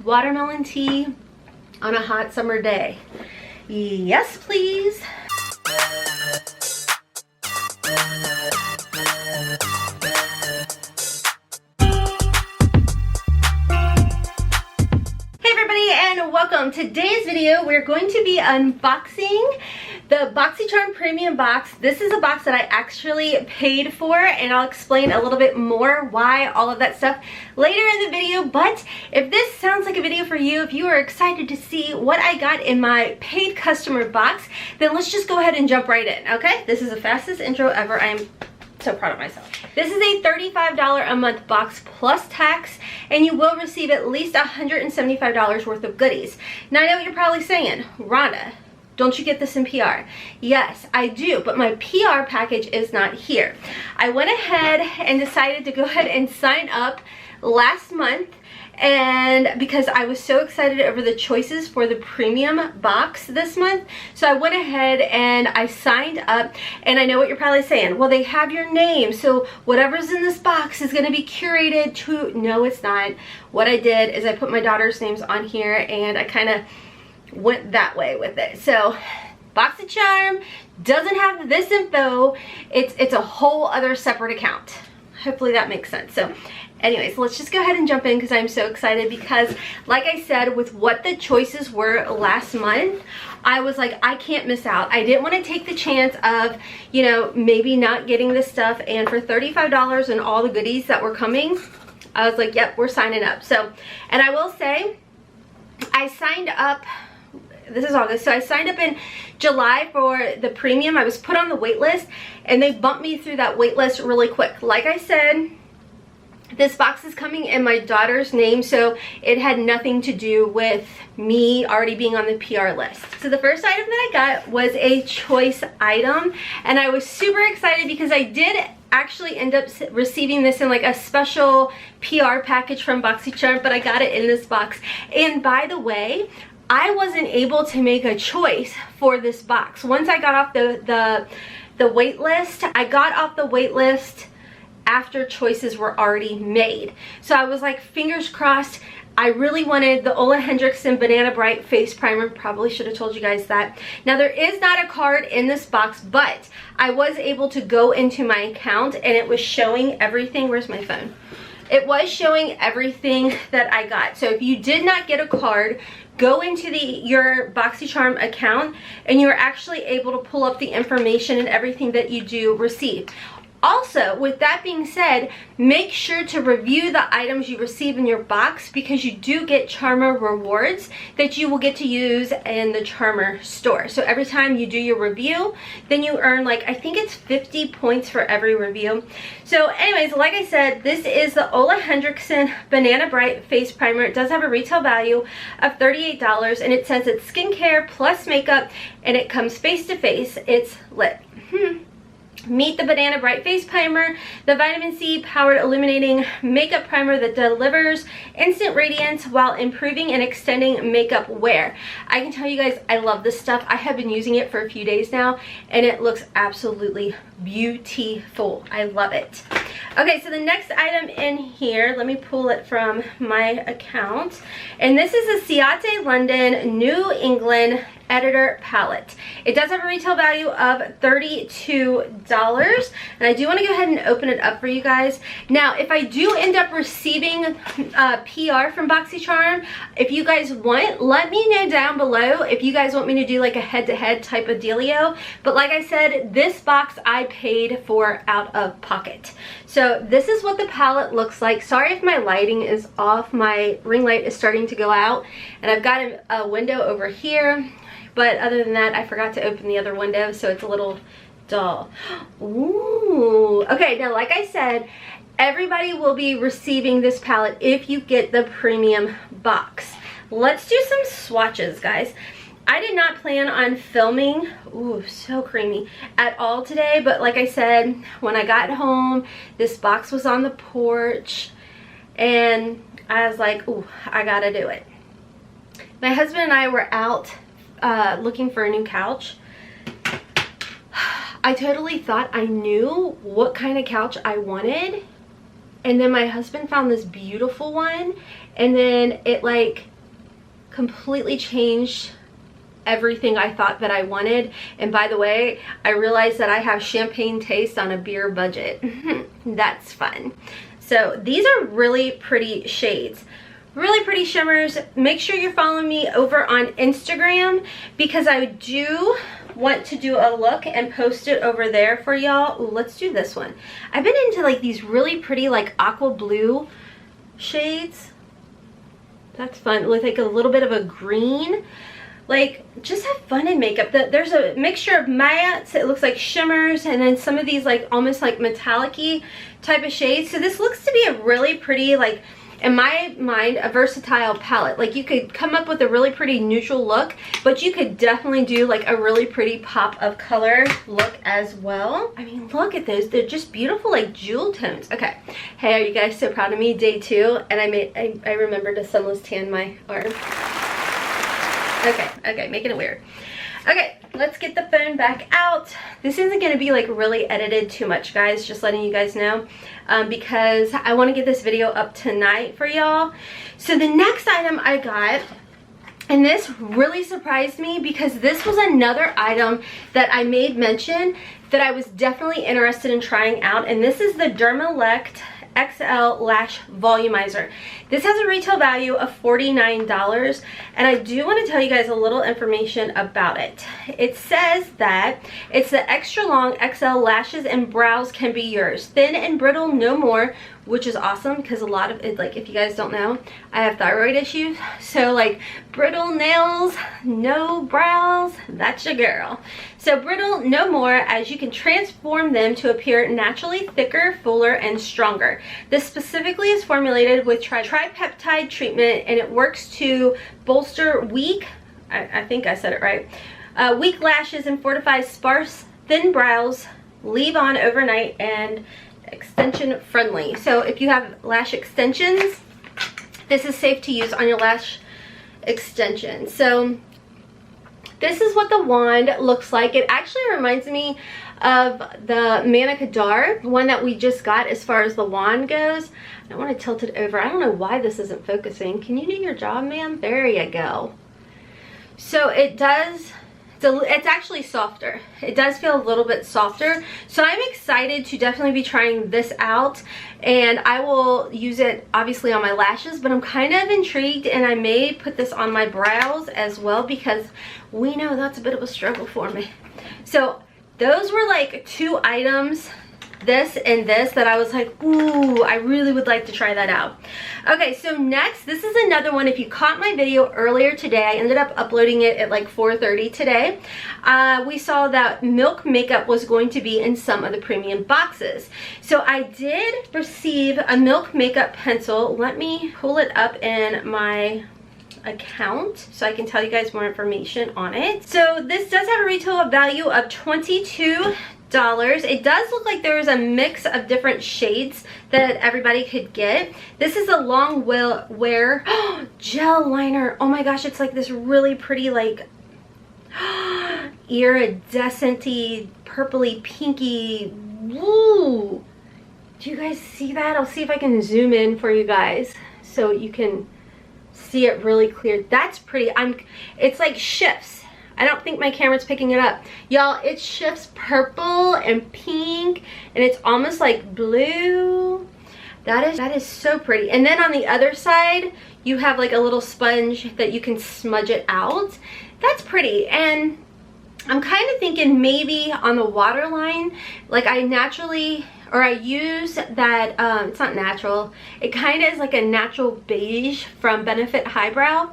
Watermelon tea on a hot summer day. Yes, please. Hey everybody, and welcome. Today's video we're going to be unboxing the Boxycharm Premium Box. This is a box that I actually paid for, and I'll explain a little bit more why, all of that stuff later in the video. But if this sounds like a video for you, if you are excited to see what I got in my paid customer box, then let's just go ahead and jump right in, okay? This is the fastest intro ever. I am so proud of myself. This is a $35 a month box plus tax, and you will receive at least $175 worth of goodies. Now I know what you're probably saying, Rhonda, don't you get this in PR? Yes, I do, but my PR package is not here. I went ahead and decided to go ahead and sign up last month, and because I was so excited over the choices for the premium box this month, so I went ahead and I signed up. And I know what you're probably saying, well, they have your name, so whatever's in this box is going to be curated to... No, it's not. What I did is I put my daughter's names on here, and I kind of went that way with it. So Boxycharm doesn't have this info. It's a whole other separate account. Hopefully that makes sense. So anyways, let's just go ahead and jump in because I'm so excited, because like I said, with what the choices were last month, I was like, I can't miss out. I didn't want to take the chance of, you know, maybe not getting this stuff. And for $35 and all the goodies that were coming, I was like, yep, we're signing up. So, and I will say, I signed up, this is August, so I signed up in July for the premium. I was put on the wait list, and they bumped me through that wait list really quick. Like I said, this box is coming in my daughter's name, so it had nothing to do with me already being on the PR list. So the first item that I got was a choice item, and I was super excited because I did actually end up receiving this in like a special PR package from Boxycharm, but I got it in this box. And by the way, I wasn't able to make a choice for this box. Once I got off the wait list, I got off the wait list after choices were already made. So I was like, fingers crossed. I really wanted the Ole Henriksen Banana Bright Face Primer. Probably should have told you guys that. Now there is not a card in this box, but I was able to go into my account and it was showing everything. Where's my phone? It was showing everything that I got. So if you did not get a card, go into your Boxycharm account and you're actually able to pull up the information and everything that you do receive. Also, with that being said, make sure to review the items you receive in your box, because you do get Charmer rewards that you will get to use in the Charmer store. So every time you do your review, then you earn, like, I think it's 50 points for every review. So anyways, like I said, this is the Ole Henriksen Banana Bright Face Primer. It does have a retail value of $38, and it says it's skincare plus makeup, and it comes face to face. It's lit. Meet the Banana Bright Face Primer, the vitamin C powered illuminating makeup primer that delivers instant radiance while improving and extending makeup wear. I can tell you guys, I love this stuff. I have been using it for a few days now, and it looks absolutely beautiful. I love it. Okay, so the next item in here, let me pull it from my account, and this is a Ciate London New England Editor palette. It does have a retail value of $32, and I do want to go ahead and open it up for you guys. Now, if I do end up receiving PR from Boxycharm, if you guys want, let me know down below if you guys want me to do like a head-to-head type of dealio. But like I said, this box I paid for out of pocket. So this is what the palette looks like. Sorry if my lighting is off. My ring light is starting to go out, and I've got a window over here. But other than that, I forgot to open the other window, so it's a little dull. Ooh. Okay, now like I said, everybody will be receiving this palette if you get the premium box. Let's do some swatches, guys. I did not plan on filming, ooh, so creamy, at all today. But like I said, when I got home, this box was on the porch, and I was like, ooh, I gotta do it. My husband and I were out looking for a new couch. I totally thought I knew what kind of couch I wanted, and then my husband found this beautiful one, and then it like completely changed everything I thought that I wanted. And by the way, I realized that I have champagne taste on a beer budget. That's fun. So these are really pretty shades, really pretty shimmers. Make sure you're following me over on Instagram because I do want to do a look and post it over there for y'all. Let's do this one. I've been into like these really pretty like aqua blue shades. That's fun with like a little bit of a green. Like, just have fun in makeup. There's a mixture of mattes, it looks like shimmers, and then some of these like almost like metallic-y type of shades. So this looks to be a really pretty, like, in my mind, a versatile palette. Like, you could come up with a really pretty neutral look, but you could definitely do like a really pretty pop of color look as well. I mean, look at those. They're just beautiful, like jewel tones. Okay. Hey, are you guys so proud of me? Day 2, and I remembered to sunless tan my arm. Okay, making it weird. Okay, let's get the phone back out. This isn't going to be like really edited too much, guys, just letting you guys know, because I want to get this video up tonight for y'all. So the next item I got, and this really surprised me because this was another item that I made mention that I was definitely interested in trying out, and this is the DRMTLGY XL Lash Volumizer. This has a retail value of $49, and I do want to tell you guys a little information about it. It says that it's the extra long XL lashes and brows can be yours. Thin and brittle, no more, which is awesome because a lot of it, like if you guys don't know, I have thyroid issues. So like brittle nails, no brows, that's your girl. So brittle, no more, as you can transform them to appear naturally thicker, fuller, and stronger. This specifically is formulated with tripeptide treatment, and it works to bolster weak, I think I said it right, weak lashes and fortify sparse, thin brows, leave on overnight, and extension friendly. So if you have lash extensions, this is safe to use on your lash extensions. So this is what the wand looks like. It actually reminds me of the Manna Kadar, one that we just got as far as the wand goes. I want to tilt it over. I don't know why this isn't focusing. Can you do your job, ma'am? There you go. So it does, it's actually softer. It does feel a little bit softer. So I'm excited to definitely be trying this out, and I will use it obviously on my lashes, but I'm kind of intrigued, and I may put this on my brows as well because we know that's a bit of a struggle for me. So those were like 2 items, this and this, that I was like, ooh, I really would like to try that out. Okay, so next, this is another one. If you caught my video earlier today, I ended up uploading it at like 4:30 today. We saw that Milk makeup was going to be in some of the premium boxes. So I did receive a Milk makeup pencil. Let me pull it up in my account so I can tell you guys more information on it. So this does have a retail value of $22. It does look like there is a mix of different shades that everybody could get. This is a long wear gel liner. Oh my gosh, it's like this really pretty, like iridescent-y, purpley, pinky. Woo! Do you guys see that? I'll see if I can zoom in for you guys so you can see it really clear. That's pretty. It's like shifts. I don't think my camera's picking it up. Y'all, it shifts purple and pink, and it's almost like blue. That is so pretty. And then on the other side, you have like a little sponge that you can smudge it out. That's pretty. And I'm kind of thinking maybe on the waterline, like I use that, it's not natural. It kind of is like a natural beige from Benefit Highbrow.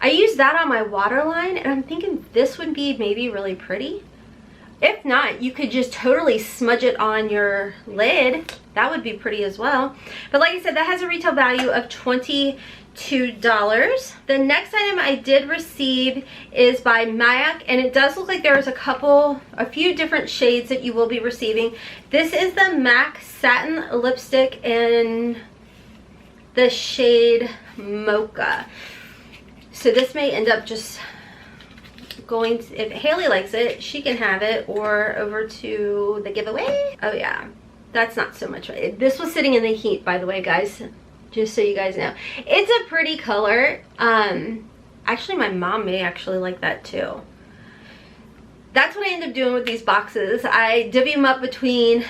I use that on my waterline, and I'm thinking this would be maybe really pretty. If not, you could just totally smudge it on your lid. That would be pretty as well. But like I said, that has a retail value of $22. The next item I did receive is by MAC, and it does look like there was a few different shades that you will be receiving. This is the MAC Satin Lipstick in the shade Mocha. So this may end up just going to, if Haley likes it, she can have it, or over to the giveaway. Oh yeah, that's not so much. This was sitting in the heat, by the way, guys, just so you guys know. It's a pretty color. I Actually, my mom may actually like that too. That's what I end up doing with these boxes. I divvy them up between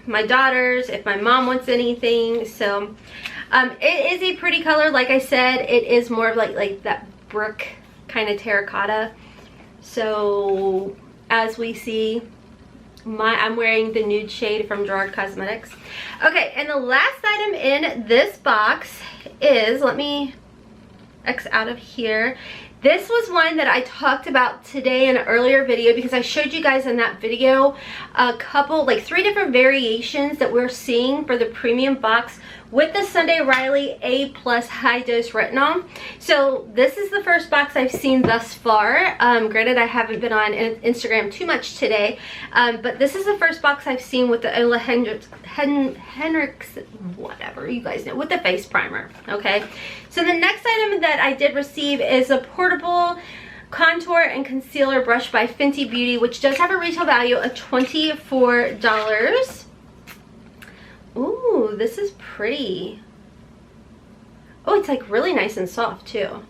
my daughters if my mom wants anything. So it is a pretty color. Like I said, it is more of like that brick kind of terracotta. So as we see, I'm wearing the nude shade from Gerard Cosmetics. Okay, and the last item in this box is, let me X out of here. This was one that I talked about today in an earlier video because I showed you guys in that video a couple, like 3 different variations that we're seeing for the premium box with the Sunday Riley A+ high dose retinol. So this is the first box I've seen thus far. Granted, I haven't been on Instagram too much today, but this is the first box I've seen with the Ola Hendricks, whatever you guys know, with the face primer. Okay, so the next item that I did receive is a portable contour and concealer brush by Fenty Beauty, which does have a retail value of $24. Ooh, this is pretty. Oh, it's like really nice and soft too.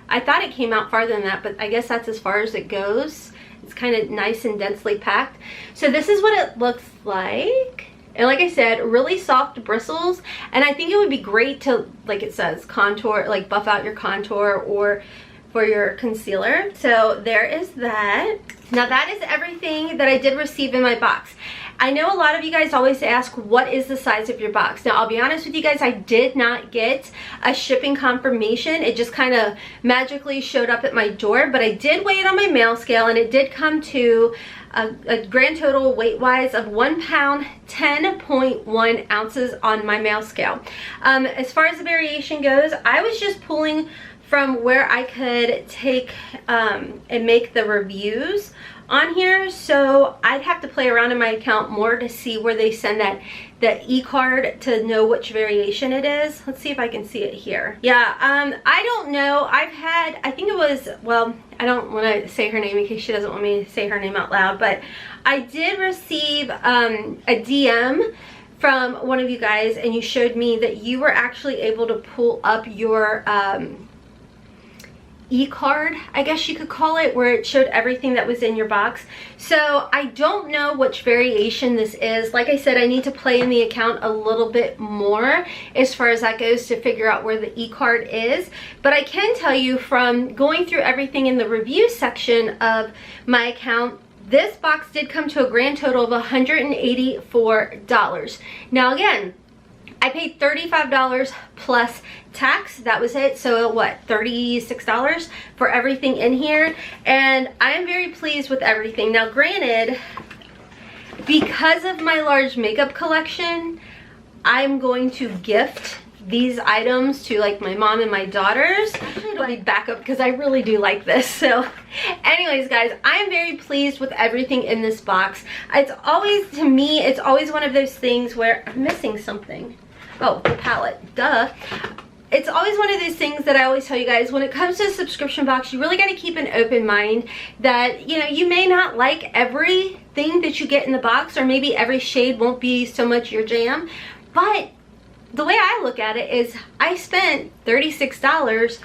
I thought it came out farther than that, but I guess that's as far as it goes. It's kind of nice and densely packed. So this is what it looks like. And like I said, really soft bristles. And I think it would be great to, like it says, contour, like buff out your contour or for your concealer. So there is that. Now that is everything that I did receive in my box. I know a lot of you guys always ask, what is the size of your box? Now, I'll be honest with you guys, I did not get a shipping confirmation. It just kind of magically showed up at my door, but I did weigh it on my mail scale, and it did come to a grand total weight-wise of 1 pound, 10.1 ounces on my mail scale. As far as the variation goes, I was just pulling from where I could take and make the reviews on here, so I'd have to play around in my account more to see where they send the e-card to know which variation it is. Let's see if I can see it here. Yeah, I don't know. I think it was, well, I don't want to say her name in case she doesn't want me to say her name out loud, but I did receive a DM from one of you guys, and you showed me that you were actually able to pull up your e-card, I guess you could call it, where it showed everything that was in your box. So I don't know which variation this is. Like I said, I need to play in the account a little bit more as far as that goes to figure out where the e-card is. But I can tell you from going through everything in the review section of my account, this box did come to a grand total of $184. Now again, I paid $35 plus tax. That was it. So what, $36 for everything in here, and I am very pleased with everything. Now granted, because of my large makeup collection, I'm going to gift these items to like my mom and my daughters. Let me back up because I really do like this. So anyways guys, I am very pleased with everything in this box. It's always, to me, it's always one of those things where I'm missing something. Oh, the palette, duh. It's always one of those things that I always tell you guys, when it comes to a subscription box, you really got to keep an open mind that, you know, you may not like everything that you get in the box, or maybe every shade won't be so much your jam, but the way I look at it is I spent $36,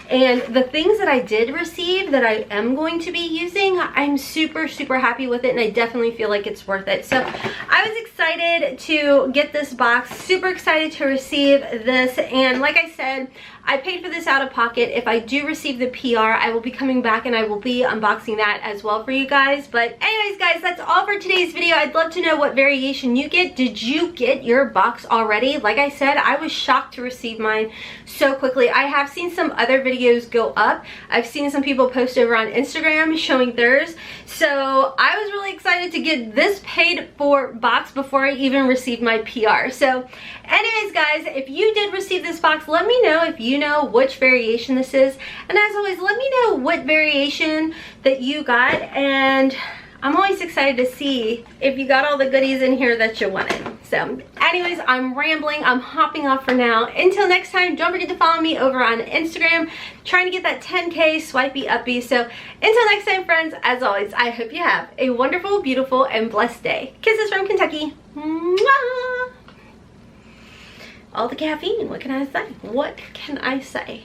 and the things that I did receive that I am going to be using, I'm super happy with it, and I definitely feel like it's worth it. So I was excited to get this box, super excited to receive this, and like I said, I paid for this out of pocket. If I do receive the PR, I will be coming back and I will be unboxing that as well for you guys. But anyways guys, that's all for today's video. I'd love to know what variation you get. Did you get your box already? Like I said, I was shocked to receive mine so quickly. I have seen some other videos go up. I've seen some people post over on Instagram showing theirs. So I was really excited to get this paid for box before I even received my PR. So anyways guys, if you did receive this box, let me know if you know which variation this is, and as always, let me know what variation that you got, and I'm always excited to see if you got all the goodies in here that you wanted. So anyways, I'm rambling, I'm hopping off for now. Until next time, don't forget to follow me over on Instagram, trying to get that 10K swipey uppy. So until next time friends, as always, I hope you have a wonderful, beautiful, and blessed day. Kisses from Kentucky. Mwah! All the caffeine, what can I say? What can I say?